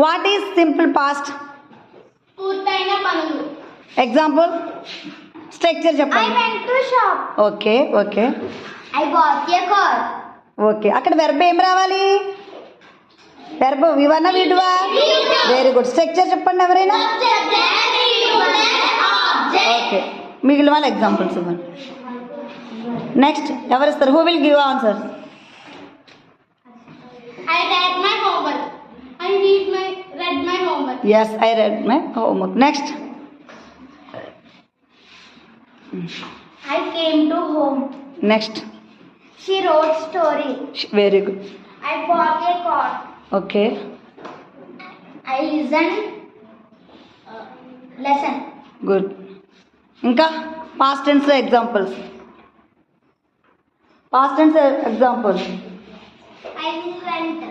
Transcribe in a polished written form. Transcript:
What is simple past? పూర్తయిన పనులు. Example structure I చెప్పండి. went to shop. Okay okay I bought a car. Okay అక్కడ verb ఏం రావాలి? వెర్బ్ వివరణ విడువా. Very good. స్ట్రక్చర్ చెప్పండి ఎవరైనా. ఓకే మిగిలిన వాళ్ళ ఎగ్జాంపుల్స్ ఇవ్వండి. నెక్స్ట్ ఎవరు ఇస్తారు? Who will give answer? I read my homework. I read my homework. Yes I read my homework. Next I came to home. Next She wrote story. Very good. I bought a car. Okay I listened lesson. Good. ఇంకా past టెన్స్లో examples. Past tense examples I went.